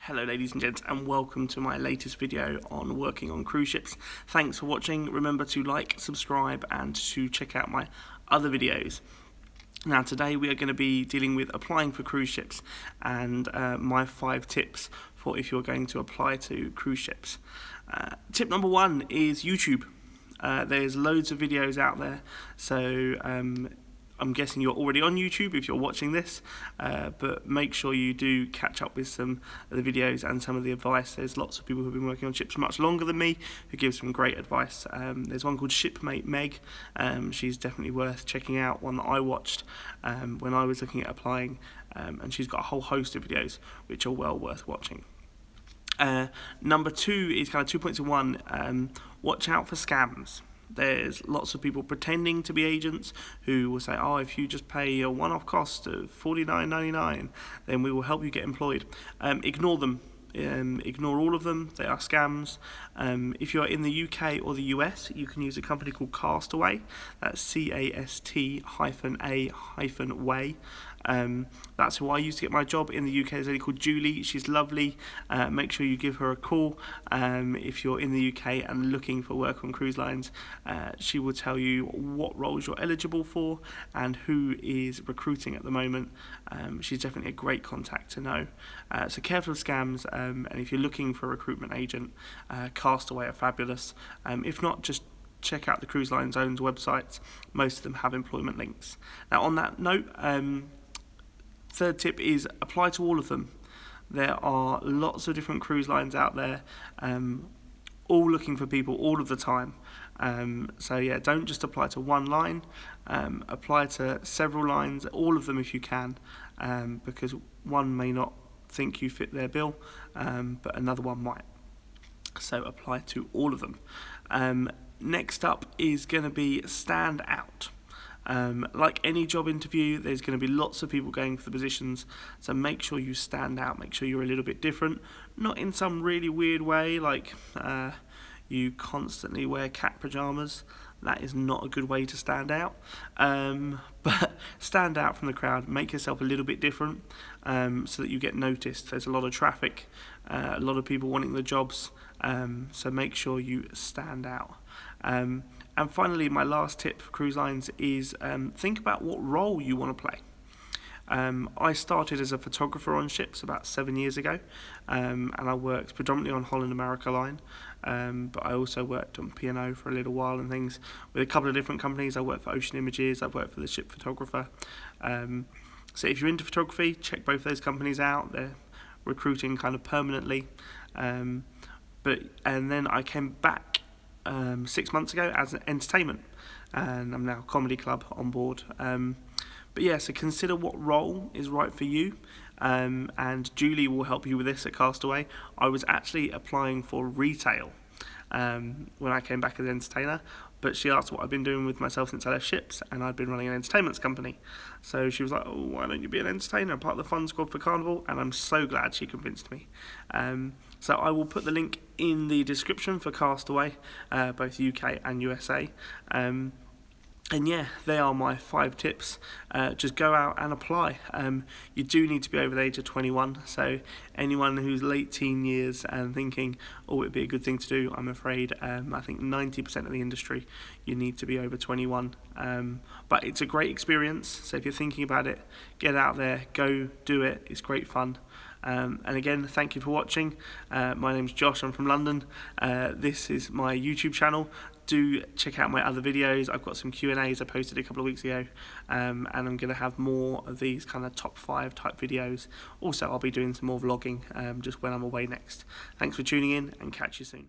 Hello ladies and gents, and welcome to my latest video on working on cruise ships. Thanks for watching. Remember to like, subscribe and to check out my other videos. Now today we are going to be dealing with applying for cruise ships and my 5 tips for if you're going to apply to cruise ships. Tip number 1 is YouTube. There's loads of videos out there, so I'm guessing you're already on YouTube if you're watching this, but make sure you do catch up with some of the videos and some of the advice. There's lots of people who've been working on ships much longer than me who give some great advice. There's one called Shipmate Meg. She's definitely worth checking out, one that I watched when I was looking at applying, and she's got a whole host of videos which are well worth watching. Number 2 is kind of 2 points in one. Watch out for scams. There's lots of people pretending to be agents who will say, oh, if you just pay a one-off cost of $49.99, then we will help you get employed. Ignore them. Ignore all of them. They are scams. If you're in the UK or the US, you can use a company called Castaway. That's CAST-A-way. That's who I used to get my job in the UK. There's a lady called Julie. She's lovely. Make sure you give her a call if you're in the UK and looking for work on cruise lines. She will tell you what roles you're eligible for and who is recruiting at the moment. She's definitely a great contact to know. So careful of scams, and if you're looking for a recruitment agent, Castaway are fabulous. If not, just check out the Cruise Line Zone's websites. Most of them have employment links. Now on that note, third tip is apply to all of them. There are lots of different cruise lines out there, all looking for people all of the time. So yeah, don't just apply to one line, apply to several lines, all of them if you can, because one may not think you fit their bill, but another one might. So apply to all of them. Next up is going to be stand out. Like any job interview, there's going to be lots of people going for the positions, so make sure you stand out, make sure you're a little bit different, not in some really weird way like you constantly wear cat pajamas. That is not a good way to stand out, but stand out from the crowd, make yourself a little bit different, so that you get noticed. There's a lot of traffic, a lot of people wanting the jobs, so make sure you stand out. And finally, my last tip for cruise lines is think about what role you want to play. I started as a photographer on ships about 7 years ago, and I worked predominantly on Holland America Line, but I also worked on P&O for a little while and things with a couple of different companies. I worked for Ocean Images, I've worked for the Ship Photographer. So if you're into photography, check both those companies out. They're recruiting kind of permanently. And then I came back 6 months ago as an entertainment, and I'm now a comedy club on board. But yeah, so consider what role is right for you, and Julie will help you with this at Castaway. I was actually applying for retail when I came back as an entertainer, but she asked what I've been doing with myself since I left ships, and I'd been running an entertainment company. So she was like, oh, why don't you be an entertainer, part of the fun squad for Carnival? And I'm so glad she convinced me. So I will put the link in the description for Castaway, both UK and USA. And yeah, they are my 5 tips. Just go out and apply. You do need to be over the age of 21, so anyone who's late teen years and thinking, oh, it'd be a good thing to do, I'm afraid, I think 90% of the industry, you need to be over 21. But it's a great experience, so if you're thinking about it, get out there, go do it, it's great fun. And again, thank you for watching. My name's Josh, I'm from London. This is my YouTube channel. Do check out my other videos. I've got some Q&As I posted a couple of weeks ago, and I'm going to have more of these kind of top 5 type videos. Also, I'll be doing some more vlogging just when I'm away next. Thanks for tuning in, and catch you soon.